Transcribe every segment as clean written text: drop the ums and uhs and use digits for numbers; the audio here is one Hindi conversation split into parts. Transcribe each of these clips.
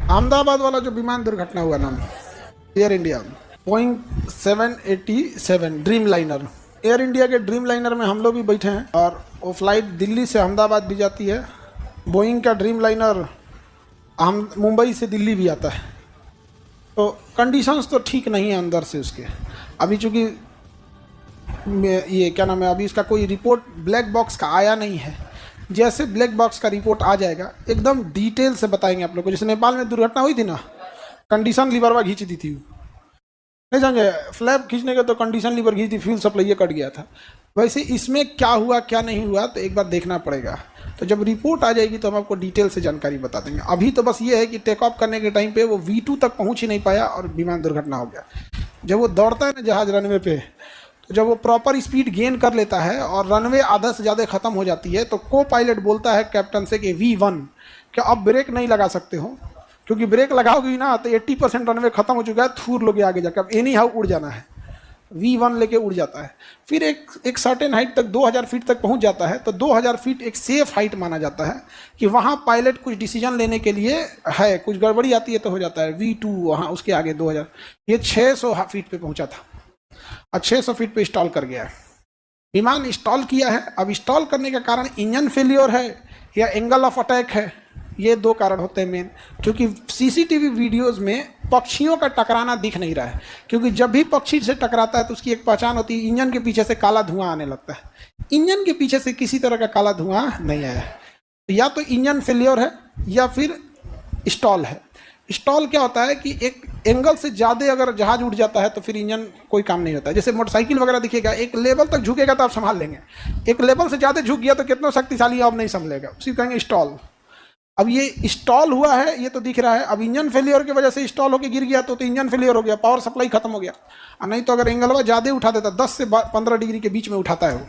अहमदाबाद वाला जो विमान दुर्घटना हुआ ना, air India Boeing 787 dream liner, air India के ड्रीम लाइनर में हम लोग भी बैठे हैं और वो फ्लाइट दिल्ली से अहमदाबाद भी जाती है। बोइंग का ड्रीम लाइनर हम मुंबई से दिल्ली भी आता है। तो कंडीशंस तो ठीक नहीं है अंदर से उसके। अभी चूँकि ये क्या नाम है, अभी इसका कोई रिपोर्ट ब्लैक बॉक्स का आया नहीं है। जैसे ब्लैक बॉक्स का रिपोर्ट आ जाएगा एकदम डिटेल से बताएंगे आप लोग को। जैसे नेपाल में दुर्घटना हुई थी ना, कंडीशन लीवरवा खींच दी थी, नहीं समझे, फ्लैप खींचने के तो कंडीशन लीवर खींच दी, फ्यूल सप्लाई कट गया था। वैसे इसमें क्या हुआ क्या नहीं हुआ तो एक बार देखना पड़ेगा। तो जब रिपोर्ट आ जाएगी तो हम आपको डिटेल से जानकारी बता देंगे। अभी तो बस ये है कि टेक ऑफ करने के टाइम पे वो V2 तक पहुंच ही नहीं पाया और विमान दुर्घटना हो गया। जब वो दौड़ता है ना जहाज रनवे पे, तो जब वो प्रॉपर स्पीड गेन कर लेता है और रनवे आधा से ज़्यादा ख़त्म हो जाती है, तो को पायलट बोलता है कैप्टन से कि V1 क्या अब ब्रेक नहीं लगा सकते हो, क्योंकि ब्रेक लगाओगी ना तो 80% रनवे खत्म हो चुका है, थूर लोगे आगे जाकर, अब एनी हाउ उड़ जाना है। V1 लेके उड़ जाता है। फिर एक सर्टेन हाइट तक 2000 फीट तक पहुंच जाता है। तो 2000 फीट एक सेफ हाइट माना जाता है कि वहाँ पायलट कुछ डिसीजन लेने के लिए है, कुछ गड़बड़ी आती है तो हो जाता है। V2 वहाँ उसके आगे 2000, ये 600 फीट पे पहुंचा था और 600 फीट पे इंस्टॉल कर गया है। विमान इंस्टॉल किया है। अब इंस्टॉल करने का कारण इंजन फेलियर है या एंगल ऑफ अटैक है, ये दो कारण होते हैं मेन। क्योंकि सीसीटीवी वीडियोस में पक्षियों का टकराना दिख नहीं रहा है, क्योंकि जब भी पक्षी से टकराता है तो उसकी एक पहचान होती है, इंजन के पीछे से काला धुआं आने लगता है। इंजन के पीछे से किसी तरह का काला धुआं नहीं आया है। या तो इंजन फेलियर है या फिर स्टॉल है। स्टॉल क्या होता है कि एक एंगल से ज़्यादा अगर जहाज उड़ जाता है तो फिर इंजन कोई काम नहीं होता है। जैसे मोटरसाइकिल वगैरह दिखेगा, एक लेवल तक झुकेगा तो आप संभाल लेंगे, एक लेवल से ज़्यादा झुक गया तो कितना शक्तिशाली आप नहीं संभलेगा, उसी कहेंगे स्टॉल। अब ये स्टॉल हुआ है, ये तो दिख रहा है। अब इंजन फेलियर की वजह से स्टॉल होकर गिर गया तो इंजन फेलियर हो गया, पावर सप्लाई खत्म हो गया। और नहीं तो अगर एंगलवा ज़्यादा उठा देता, 10 से 15 डिग्री के बीच में उठाता है वो,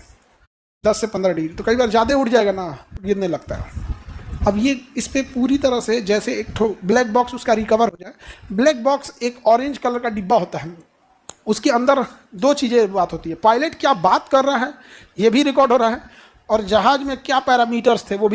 10 से 15 डिग्री, तो कई बार ज़्यादा उठ जाएगा ना, गिरने लगता है। अब ये इस पर पूरी तरह से जैसे एक ठो ब्लैक बॉक्स उसका रिकवर हो जाए। ब्लैक बॉक्स एक ऑरेंज कलर का डिब्बा होता है, उसके अंदर दो चीज़ें बात होती है। पायलट क्या बात कर रहा है ये भी रिकॉर्ड हो रहा है, और जहाज में क्या पैरामीटर्स थे वो भी